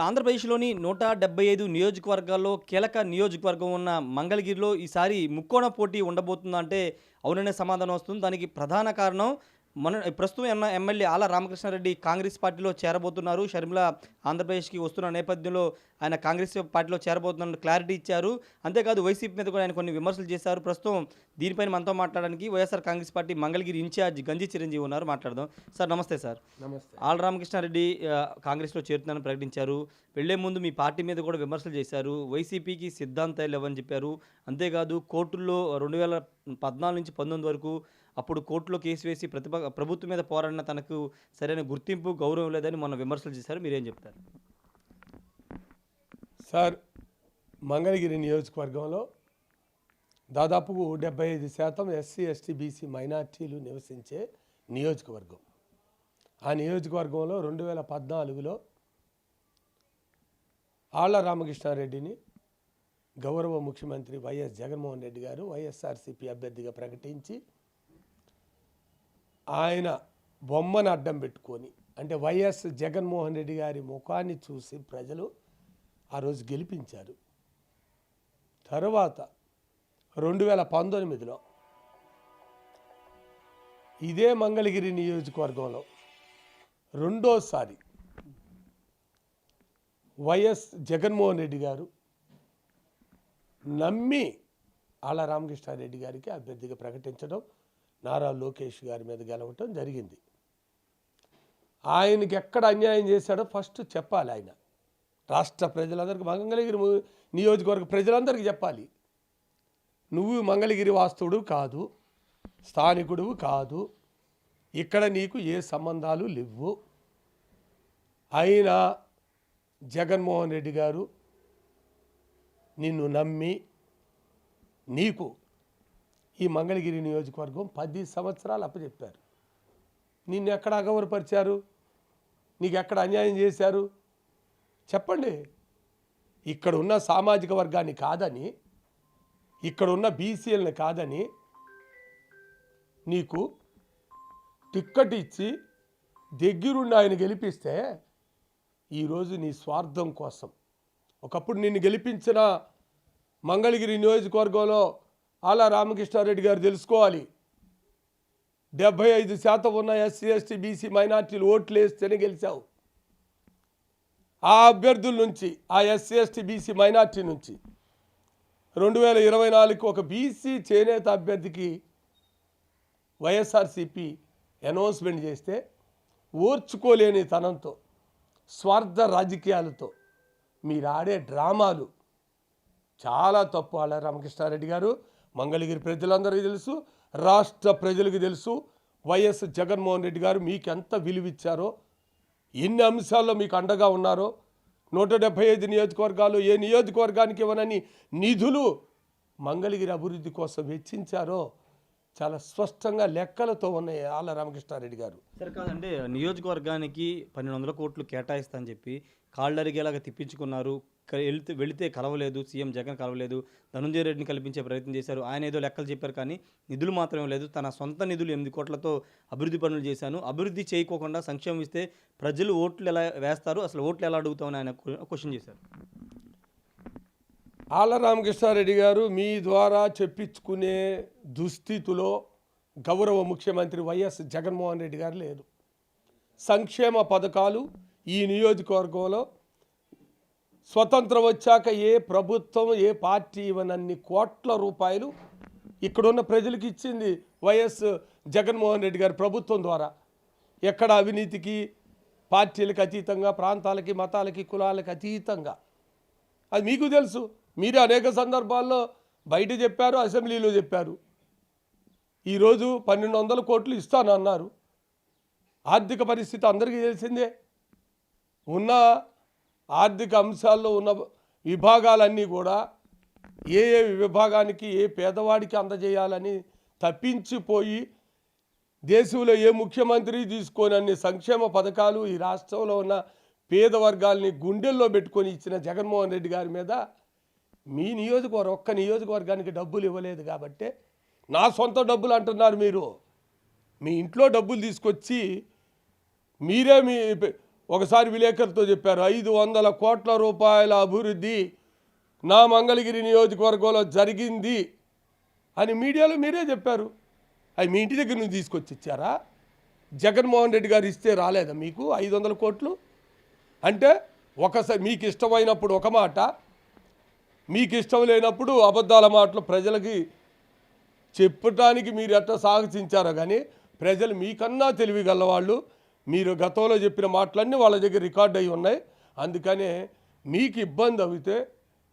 ఆంధ్రప్రదేశ్‌లోని 175 నియోజకవర్గాల్లో కీలక నియోజకవర్గం ఉన్న మంగళగిరిలో ఈసారి ముక్కోణ పోటీ ఉండబోతుందంటే అవుననే సమాధానం వస్తుంది. దానికి ప్రధాన కారణం ప్రస్తుతం ఉన్న ఎమ్మెల్యే ఆళ్ల రామకృష్ణారెడ్డి కాంగ్రెస్ పార్టీలో చేరబోతున్నారు. షర్మిల ఆంధ్రప్రదేశ్‌కి వస్తున్న నేపథ్యంలో ఆయన కాంగ్రెస్ పార్టీలో చేరబోతున్నట్టు క్లారిటీ ఇచ్చారు. అంతేకాదు వైసీపీ మీద కూడా ఆయన కొన్ని విమర్శలు చేశారు. ప్రస్తుతం దీనిపైన మనతో మాట్లాడడానికి వైఎస్ఆర్ కాంగ్రెస్ పార్టీ మంగళగిరి ఇన్ఛార్జ్ గంజి చిరంజీవి ఉన్నారు. మాట్లాడదాం. సార్ నమస్తే సార్. నమస్తే. ఆళ్ల రామకృష్ణారెడ్డి కాంగ్రెస్‌లో చేరుతున్నారని ప్రకటించారు. వెళ్లే ముందు మీ పార్టీ మీద కూడా విమర్శలు చేశారు. వైసీపీకి సిద్ధాంతాలు లేవని చెప్పారు. అంతేకాదు కోర్టుల్లో 2014 నుంచి 19 వరకు అప్పుడు కోర్టులో కేసు వేసి ప్రభుత్వం మీద పోరాడిన తనకు సరైన గుర్తింపు, గౌరవం లేదని మొన్న విమర్శలు చేశారు. మీరేం చెప్తారు? సార్, మంగళగిరి నియోజకవర్గంలో దాదాపు 75% ఎస్సీ, ఎస్టీ, బీసీ మైనార్టీలు నివసించే నియోజకవర్గం. ఆ నియోజకవర్గంలో 2014లో ఆళ్ల రామకృష్ణారెడ్డిని గౌరవ ముఖ్యమంత్రి వైఎస్ జగన్మోహన్ రెడ్డి గారు వైఎస్ఆర్సీపీ అభ్యర్థిగా ప్రకటించి ఆయన బొమ్మను అడ్డం పెట్టుకొని, అంటే వైఎస్ జగన్మోహన్ రెడ్డి గారి ముఖాన్ని చూసి ప్రజలు ఆ రోజు గెలిపించారు. తర్వాత 2019లో ఇదే మంగళగిరి నియోజకవర్గంలో రెండోసారి వైఎస్ జగన్మోహన్ రెడ్డి గారు నమ్మి ఆళ్ల రామకృష్ణారెడ్డి గారికి అభ్యర్థిగా ప్రకటించడం, నారా లోకేష్ గారి మీద గెలవటం జరిగింది. ఆయనకి ఎక్కడ అన్యాయం చేశాడో ఫస్ట్ చెప్పాలి. ఆయన రాష్ట్ర ప్రజలందరికీ, మంగళగిరి నియోజకవర్గ ప్రజలందరికీ చెప్పాలి. నువ్వు మంగళగిరి వాస్తవుడు కాదు, స్థానికుడు కాదు, ఇక్కడ నీకు ఏ సంబంధాలు లేవు. అయినా జగన్మోహన్ రెడ్డి గారు నిన్ను నమ్మి నీకు ఈ మంగళగిరి నియోజకవర్గం 10 సంవత్సరాలు అప్పచెప్పారు. నిన్ను ఎక్కడ అగౌరవపరిచారు? నీకు ఎక్కడ అన్యాయం చేశారు? చెప్పండి. ఇక్కడ ఉన్న సామాజిక వర్గాన్ని కాదని, ఇక్కడ ఉన్న బీసీఎల్ని కాదని నీకు టిక్కెట్ ఇచ్చి దగ్గరుండి ఆయన గెలిపిస్తే ఈరోజు నీ స్వార్థం కోసం, ఒకప్పుడు నిన్ను గెలిపించిన మంగళగిరి నియోజకవర్గంలో ఆళ్ల రామకృష్ణారెడ్డి గారు తెలుసుకోవాలి, 75% ఉన్న ఎస్సీ, ఎస్టీ, బీసీ మైనార్టీలు ఓట్లు వేస్తేనే గెలిచావు. ఆ అభ్యర్థుల నుంచి, ఆ ఎస్సీ, ఎస్టీ, బీసీ మైనార్టీ నుంచి 2024కి ఒక బీసీ చేనేత అభ్యర్థికి వైఎస్ఆర్సీపీ అనౌన్స్మెంట్ చేస్తే ఓర్చుకోలేని తనంతో, స్వార్థ రాజకీయాలతో మీరు ఆడే డ్రామాలు చాలా తప్పు. ఆళ్ల రామకృష్ణారెడ్డి గారు మంగళగిరి ప్రజలందరికీ తెలుసు, రాష్ట్ర ప్రజలకు తెలుసు. వైఎస్ జగన్మోహన్ రెడ్డి గారు మీకు ఎంత విలువిచ్చారో, ఎన్ని అంశాల్లో మీకు అండగా ఉన్నారో, 175 నియోజకవర్గాలు ఏ నియోజకవర్గానికి ఇవ్వనని నిధులు మంగళగిరి అభివృద్ధి కోసం వెచ్చించారో చాలా స్పష్టంగా లెక్కలతో ఉన్నాయి ఆళ్ల రామకృష్ణారెడ్డి గారు. సరే కాదండి, నియోజకవర్గానికి 1200 కోట్లు కేటాయిస్తా అని చెప్పి కాళ్ళరిగేలాగా తిప్పించుకున్నారు. వెళితే కలవలేదు, సీఎం జగన్ కలవలేదు, ధనుంజయ రెడ్డిని కల్పించే ప్రయత్నం చేశారు. ఆయన ఏదో లెక్కలు చెప్పారు కానీ నిధులు మాత్రం లేదు. తన సొంత నిధులు 8 కోట్లతో అభివృద్ధి పనులు చేశాను, అభివృద్ధి చేయకోకుండా సంక్షేమం ఇస్తే ప్రజలు ఓట్లు ఎలా వేస్తారు, అసలు ఓట్లు ఎలా అడుగుతామని ఆయన క్వశ్చన్ చేశారు. ఆళ్ల రామకృష్ణారెడ్డి గారు మీ ద్వారా చెప్పించుకునే దుస్థితిలో గౌరవ ముఖ్యమంత్రి వైఎస్ జగన్మోహన్ రెడ్డి గారు లేరు. సంక్షేమ పథకాలు ఈ నియోజకవర్గంలో స్వతంత్రం వచ్చాక ఏ ప్రభుత్వం, ఏ పార్టీ ఇవ్వనన్ని కోట్ల రూపాయలు ఇక్కడున్న ప్రజలకు ఇచ్చింది వైఎస్ జగన్మోహన్ రెడ్డి గారి ప్రభుత్వం ద్వారా. ఎక్కడ అవినీతికి, పార్టీలకు అతీతంగా, ప్రాంతాలకి, మతాలకి, కులాలకి అతీతంగా. అది మీకు తెలుసు. మీరే అనేక సందర్భాల్లో బయట చెప్పారు, అసెంబ్లీలో చెప్పారు. ఈరోజు 1200 కోట్లు ఇస్తానన్నారు. ఆర్థిక పరిస్థితి అందరికీ తెలిసిందే. ఉన్న ఆర్థిక అంశాల్లో ఉన్న విభాగాలన్నీ కూడా ఏ ఏ విభాగానికి, ఏ పేదవాడికి అందజేయాలని తప్పించిపోయి, దేశంలో ఏ ముఖ్యమంత్రి తీసుకోనన్ని సంక్షేమ పథకాలు ఈ రాష్ట్రంలో ఉన్న పేద వర్గాల్ని గుండెల్లో పెట్టుకొని ఇచ్చిన జగన్మోహన్ రెడ్డి గారి మీద మీ నియోజకవర్గం, ఒక్క నియోజకవర్గానికి డబ్బులు ఇవ్వలేదు కాబట్టి నా సొంత డబ్బులు అంటున్నారు. మీరు మీ ఇంట్లో డబ్బులు తీసుకొచ్చి మీరే మీ ఒకసారి విలేకరులతో చెప్పారు 500 కోట్ల రూపాయల అభివృద్ధి నా మంగళగిరి నియోజకవర్గంలో జరిగింది అని మీడియాలో మీరే చెప్పారు. అవి మీ ఇంటి దగ్గర నుంచి తీసుకొచ్చి ఇచ్చారా? జగన్మోహన్ రెడ్డి గారు ఇస్తే రాలేదా మీకు 500 కోట్లు? అంటే ఒకసారి మీకు ఇష్టమైనప్పుడు ఒక మాట, మీకు ఇష్టం లేనప్పుడు అబద్ధాల మాటలు ప్రజలకి చెప్పడానికి మీరు ఎట్లా సాహసించారో కానీ ప్రజలు మీకన్నా తెలివి గలవాళ్ళు. మీరు గతంలో చెప్పిన మాటలన్నీ వాళ్ళ దగ్గర రికార్డ్ అయి ఉన్నాయి. అందుకనే మీకు ఇబ్బంది అవుతే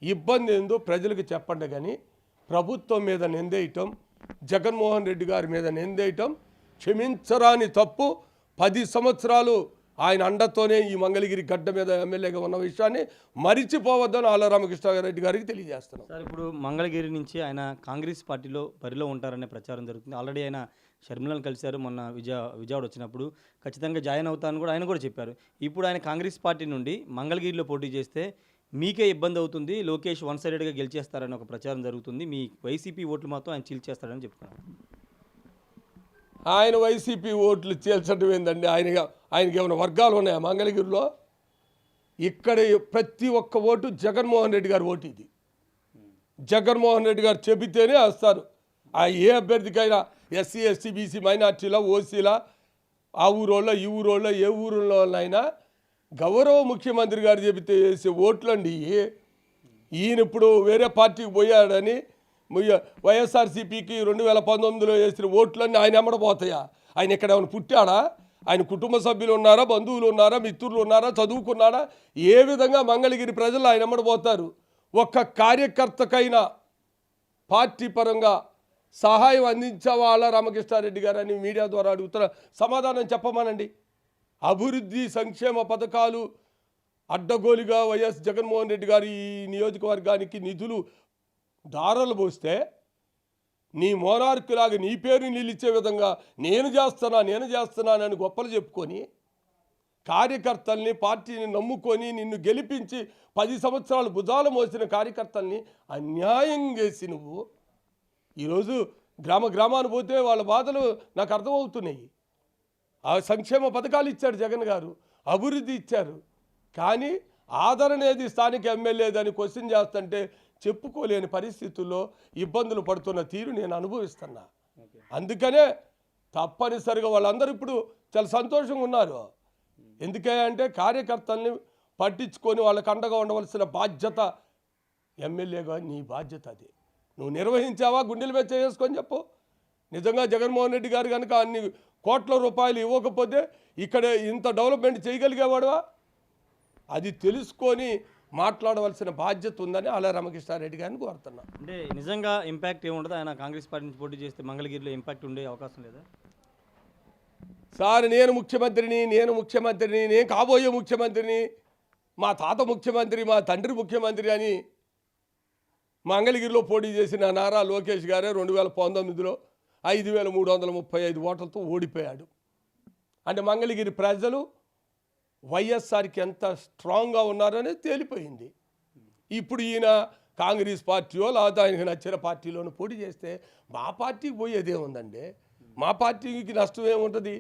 ఇబ్బంది ఏందో ప్రజలకు చెప్పండి. కానీ ప్రభుత్వం మీద నిందేయటం, జగన్మోహన్ రెడ్డి గారి మీద నిందేయటం క్షమించరాని తప్పు. 10 సంవత్సరాలు ఆయన అండతోనే ఈ మంగళగిరి గడ్డ మీద ఎమ్మెల్యేగా ఉన్న విషయాన్ని మరిచిపోవద్దని ఆళ్ళ రామకృష్ణారెడ్డి గారికి తెలియజేస్తున్నాం. సార్, ఇప్పుడు మంగళగిరి నుంచి ఆయన కాంగ్రెస్ పార్టీలో బరిలో ఉంటారనే ప్రచారం జరుగుతుంది. ఆల్రెడీ ఆయన షర్మిలను కలిశారు మొన్న విజయవాడ వచ్చినప్పుడు. ఖచ్చితంగా జాయిన్ అవుతానని కూడా ఆయన కూడా చెప్పారు. ఇప్పుడు ఆయన కాంగ్రెస్ పార్టీ నుండి మంగళగిరిలో పోటీ చేస్తే మీకే ఇబ్బంది అవుతుంది, లోకేష్ వన్ సైడెడ్గా గెలిచేస్తారని ఒక ప్రచారం జరుగుతుంది. మీ వైసీపీ ఓట్లు మాత్రం ఆయన చీల్చేస్తారని చెప్తున్నారు. ఆయన వైసీపీ ఓట్లు చీల్చడం ఏందండి? ఆయనకి ఏమైనా వర్గాలు ఉన్నాయా మంగళగిరిలో? ఇక్కడ ప్రతి ఒక్క ఓటు జగన్మోహన్ రెడ్డి గారి ఓటు. ఇది జగన్మోహన్ రెడ్డి గారు చెబితేనే వస్తారు. ఆ ఏ అభ్యర్థికైనా ఎస్సీ ఎస్టీ బీసీ మైనార్టీల ఓసీల ఆ ఊరోళ్ళ ఈ ఊరోళ్ళ ఏ ఊరిలో అయినా గౌరవ ముఖ్యమంత్రి గారు చెబితే వేసే ఓట్లండి. ఈయన ఇప్పుడు వేరే పార్టీకి పోయాడని వైఎస్ఆర్సీపీకి 2019లో వేసిన ఓట్లన్నీ ఆయన ఎమ్మడపోతాయా? ఆయన ఇక్కడ ఏమైనా పుట్టాడా? ఆయన కుటుంబ సభ్యులు ఉన్నారా, బంధువులు ఉన్నారా, మిత్రులు ఉన్నారా, చదువుకున్నాడా? ఏ విధంగా మంగళగిరి ప్రజలు ఆయన ఎమ్మడపోతారు? ఒక్క కార్యకర్తకైనా పార్టీ పరంగా సహాయం అందించవాళ్ళ రామకృష్ణారెడ్డి గారు అని మీడియా ద్వారా అడుగుతున్న సమాధానం చెప్పమానండి. అభివృద్ధి సంక్షేమ పథకాలు అడ్డగోలుగా వైఎస్ జగన్మోహన్ రెడ్డి గారు ఈ నియోజకవర్గానికి నిధులు దారాలు పోస్తే నీ మోనార్కులాగా నీ పేరు నిలిచే విధంగా నేను చేస్తున్నానని గొప్పలు చెప్పుకొని కార్యకర్తల్ని పార్టీని నమ్ముకొని నిన్ను గెలిపించి 10 సంవత్సరాలు భుజాలు మోసిన కార్యకర్తల్ని అన్యాయం చేసి నువ్వు ఈరోజు గ్రామాన్ని పోతే వాళ్ళ బాధలు నాకు అర్థమవుతున్నాయి. ఆ సంక్షేమ పథకాలు ఇచ్చాడు జగన్ గారు, అభివృద్ధి ఇచ్చారు, కానీ ఆదరణ ఏది స్థానిక ఎమ్మెల్యేదని క్వశ్చన్ చేస్తుంటే చెప్పుకోలేని పరిస్థితుల్లో ఇబ్బందులు పడుతున్న తీరు నేను అనుభవిస్తున్నా. అందుకనే తప్పనిసరిగా వాళ్ళందరూ ఇప్పుడు చాలా సంతోషంగా ఉన్నారు. ఎందుకంటే కార్యకర్తల్ని పట్టించుకొని వాళ్ళకి అండగా ఉండవలసిన బాధ్యత ఎమ్మెల్యేగా నీ బాధ్యత. అది నువ్వు నిర్వహించావా? గుండెల మీద చేసుకొని చెప్పు. నిజంగా జగన్మోహన్ రెడ్డి గారు కనుక అన్ని కోట్ల రూపాయలు ఇవ్వకపోతే ఇక్కడ ఇంత డెవలప్మెంట్ చేయగలిగేవాడువా? అది తెలుసుకొని మాట్లాడవలసిన బాధ్యత ఉందని ఆళ్ళ రామకృష్ణారెడ్డి గారిని కోరుతున్నా. అంటే నిజంగా ఇంపాక్ట్ ఏముండదు? ఆయన కాంగ్రెస్ పార్టీ నుంచి పోటీ చేస్తే మంగళగిరిలో ఇంపాక్ట్ ఉండే అవకాశం లేదా? సార్, నేను ముఖ్యమంత్రిని, నేను కాబోయే ముఖ్యమంత్రిని, మా తాత ముఖ్యమంత్రి, మా తండ్రి ముఖ్యమంత్రి అని మంగళగిరిలో పోటీ చేసిన నారా లోకేష్ గారే 2019లో 5335 ఓట్లతో ఓడిపోయాడు. అంటే మంగళగిరి ప్రజలు వైఎస్ఆర్కి ఎంత స్ట్రాంగ్గా ఉన్నారనేది తేలిపోయింది. ఇప్పుడు ఈయన కాంగ్రెస్ పార్టీయో లేకపోతే ఆయనకు నచ్చిన పార్టీలోనూ పోటీ చేస్తే మా పార్టీకి పోయేదే ఉందండి. మా పార్టీకి నష్టం ఏముంటుంది?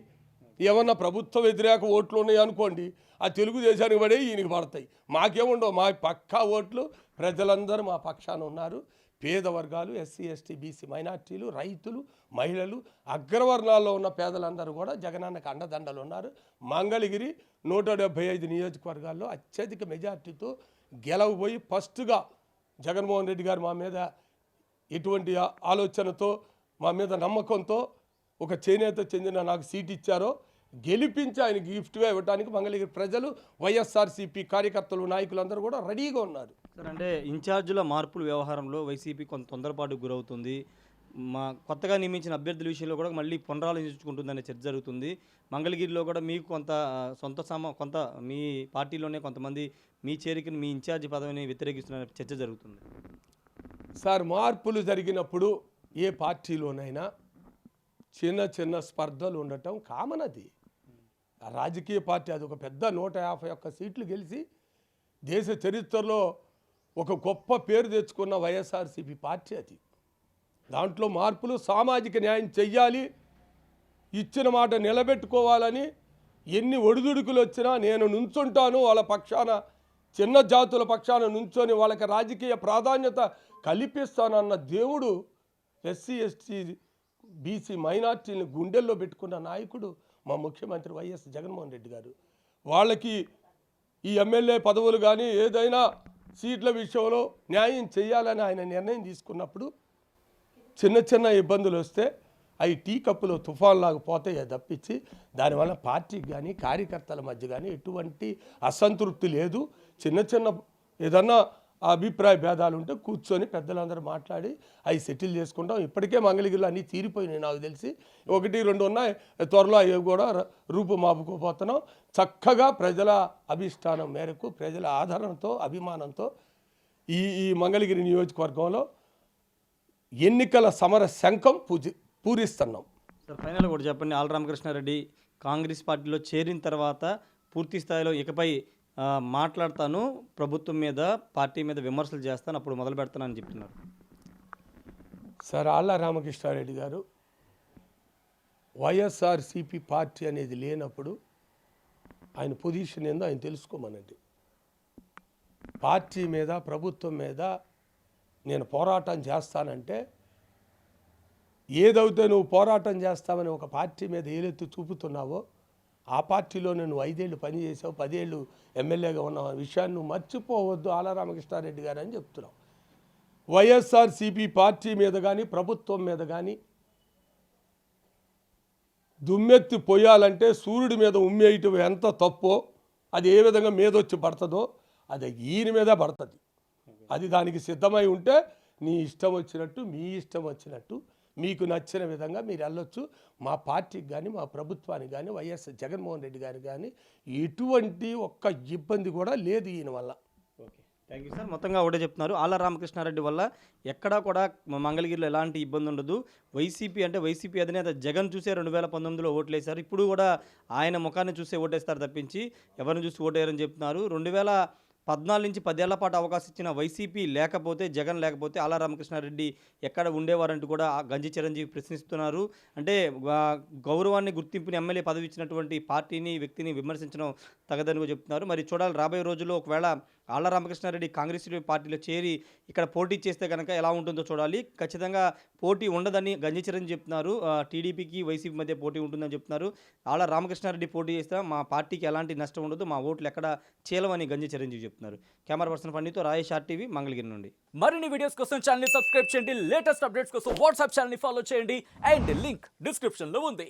ఏమన్నా ప్రభుత్వ వ్యతిరేక ఓట్లు ఉన్నాయి అనుకోండి, ఆ తెలుగుదేశానికి పడే ఈయనకి పడతాయి. మాకేముండవు. మా పక్కా ఓట్లు ప్రజలందరూ మా పక్షాన ఉన్నారు. పేద వర్గాలు, ఎస్సీ ఎస్టీ బీసీ మైనార్టీలు, రైతులు, మహిళలు, అగ్రవర్ణాల్లో ఉన్న పేదలందరూ కూడా జగనన్నకు అండదండలు ఉన్నారు. మంగళగిరి 175 నియోజకవర్గాల్లో అత్యధిక మెజార్టీతో గెలవబోయి ఫస్ట్గా జగన్మోహన్ రెడ్డి గారు మా మీద ఎటువంటి ఆలోచనతో, మా మీద నమ్మకంతో ఒక చేనేత చెందిన నాకు సీట్ ఇచ్చారో గెలిపించి ఆయన గిఫ్ట్గా ఇవ్వడానికి మంగళగిరి ప్రజలు, వైఎస్ఆర్సీపీ కార్యకర్తలు, నాయకులందరూ కూడా రెడీగా ఉన్నారు. సార్, అంటే ఇన్ఛార్జీల మార్పుల వ్యవహారంలో వైసీపీ కొంత తొందరపాటుకు గురవుతుంది. కొత్తగా నియమించిన అభ్యర్థుల విషయంలో కూడా మళ్ళీ పునరాలోచించుకుంటుందనే చర్చ జరుగుతుంది. మంగళగిరిలో కూడా మీకు కొంత కొంత మీ పార్టీలోనే కొంతమంది మీ చేరికను, మీ ఇన్ఛార్జి పదవిని వ్యతిరేకిస్తున్న చర్చ జరుగుతుంది. సార్, మార్పులు జరిగినప్పుడు ఏ పార్టీలోనైనా చిన్న స్పర్ధలు ఉండటం కామన్. అది రాజకీయ పార్టీ, అది ఒక పెద్ద 151 సీట్లు గెలిచి దేశ చరిత్రలో ఒక గొప్ప పేరు తెచ్చుకున్న వైఎస్ఆర్సీపీ పార్టీ. అది దాంట్లో మార్పులు, సామాజిక న్యాయం చెయ్యాలి, ఇచ్చిన మాట నిలబెట్టుకోవాలని ఎన్ని ఒడిదుడుకులు వచ్చినా నేను నుంచుంటాను వాళ్ళ పక్షాన, చిన్న జాతుల పక్షాన నుంచొని వాళ్ళకి రాజకీయ ప్రాధాన్యత కల్పిస్తానన్న దేవుడు ఎస్సీ ఎస్టీ బీసీ మైనార్టీని గుండెల్లో పెట్టుకున్న నాయకుడు మా ముఖ్యమంత్రి వైఎస్ జగన్మోహన్ రెడ్డి గారు. వాళ్ళకి ఈ ఎమ్మెల్యే పదవులు కానీ ఏదైనా సీట్ల విషయంలో న్యాయం చేయాలని ఆయన నిర్ణయం తీసుకున్నప్పుడు చిన్న చిన్న ఇబ్బందులు వస్తే అవి టీ కప్పులో తుఫాన్లాగా పోతాయి తప్పించి దానివల్ల పార్టీకి కానీ కార్యకర్తల మధ్య కానీ ఎటువంటి అసంతృప్తి లేదు. చిన్న చిన్న ఏదన్నా అభిప్రాయ భేదాలు ఉంటే కూర్చొని పెద్దలందరూ మాట్లాడి అవి సెటిల్ చేసుకుంటాం. ఇప్పటికే మంగళగిరిలో అన్నీ తీరిపోయినాయి నాకు తెలిసి, 1-2 ఉన్నాయి, త్వరలో అవి కూడా రూపుమాపుకోపోతున్నాం. చక్కగా ప్రజల అభిష్టానం మేరకు ప్రజల ఆదరణతో అభిమానంతో ఈ మంగళగిరి నియోజకవర్గంలో ఎన్నికల సమర శంఖం పూరిస్తున్నాం. సార్ ఫైనల్ కూడా చెప్పండి, ఆళ్ళ రామకృష్ణారెడ్డి కాంగ్రెస్ పార్టీలో చేరిన తర్వాత పూర్తి స్థాయిలో ఇకపై మాట్లాడతాను, ప్రభుత్వం మీద పార్టీ మీద విమర్శలు చేస్తాను, అప్పుడు మొదలు పెడతానని చెప్తున్నారు. సార్ ఆళ్ళ రామకృష్ణారెడ్డి గారు వైఎస్ఆర్సీపీ పార్టీ అనేది లేనప్పుడు ఆయన పొజిషన్ ఏందో ఆయన తెలుసుకోమనండి. పార్టీ మీద ప్రభుత్వం మీద నేను పోరాటం చేస్తానంటే ఏదైతే నువ్వు పోరాటం చేస్తామని ఒక పార్టీ మీద ఏలెత్తి చూపుతున్నావో ఆ పార్టీలో నువ్వు 5 ఏళ్ళు పనిచేసావు, 10 ఏళ్ళు ఎమ్మెల్యేగా ఉన్నావు, ఆ విషయాన్ని నువ్వు మర్చిపోవద్దు ఆళ్ళ రామకృష్ణారెడ్డి గారు అని చెప్తున్నావు. వైఎస్ఆర్సీపీ పార్టీ మీద కానీ ప్రభుత్వం మీద కానీ దుమ్మెత్తి పోయాలంటే సూర్యుడి మీద ఉమ్మేయటం ఎంత తప్పో, అది ఏ విధంగా మీదొచ్చి పడుతుందో అది ఈయన మీద పడుతుంది. అది దానికి సిద్ధమై ఉంటే నీ ఇష్టం వచ్చినట్టు, మీ ఇష్టం వచ్చినట్టు, మీకు నచ్చిన విధంగా మీరు వెళ్ళొచ్చు. మా పార్టీకి కానీ మా ప్రభుత్వానికి కానీ వైఎస్ జగన్మోహన్ రెడ్డి గారికి కానీ ఎటువంటి ఒక్క ఇబ్బంది కూడా లేదు ఈయన వల్ల. Okay, thank you sir. మొత్తంగా ఒకటే చెప్తున్నారు, ఆళ్ళ రామకృష్ణారెడ్డి వల్ల ఎక్కడా కూడా మంగళగిరిలో ఎలాంటి ఇబ్బంది ఉండదు. వైసీపీ అధినేత జగన్ చూసే 2019లో ఓట్లేశారు, ఇప్పుడు కూడా ఆయన ముఖాన్ని చూసే ఓటేస్తారు తప్పించి ఎవరిని చూసి ఓటేయారని చెప్తున్నారు. 2014 నుంచి 10 ఏళ్ల పాటు అవకాశం ఇచ్చిన వైసీపీ లేకపోతే, జగన్ లేకపోతే ఆళ్ళ రామకృష్ణారెడ్డి ఎక్కడ ఉండేవారంటూ కూడా గంజి చిరంజీవి ప్రశ్నిస్తున్నారు. అంటే గౌరవాన్ని, గుర్తింపుని, ఎమ్మెల్యే పదవి ఇచ్చినటువంటి పార్టీని, వ్యక్తిని విమర్శించడం తగదని చెప్తున్నారు. మరి చూడాలి రాబోయే రోజుల్లో ఒకవేళ ఆళ్ళ రామకృష్ణారెడ్డి కాంగ్రెస్ పార్టీలో చేరి ఇక్కడ పోటీ చేస్తే కనుక ఎలా ఉంటుందో చూడాలి. ఖచ్చితంగా పోటీ ఉండదని గంజి చిరంజీవి చెప్తున్నారు. టీడీపీకి వైసీపీ మధ్య పోటీ ఉంటుందని చెప్తున్నారు. ఆళ్ళ రామకృష్ణారెడ్డి పోటీ చేస్తే మా పార్టీకి ఎలాంటి నష్టం ఉండదు, మా ఓట్లు ఎక్కడ చీలవని గంజి చిరంజీవి చెప్తున్నారు. Camera person పండితో Rayesh RTV Mangalagiri నుండి. మరిన్ని వీడియోస్ కోసం ఛానల్ ని సబ్స్క్రైబ్ చేయండి, లేటెస్ట్ అప్డేట్స్ కోసం వాట్సాప్ ఛానల్ ని ఫాలో చేయండి అండ్ లింక్ డిస్క్రిప్షన్ లో ఉంది.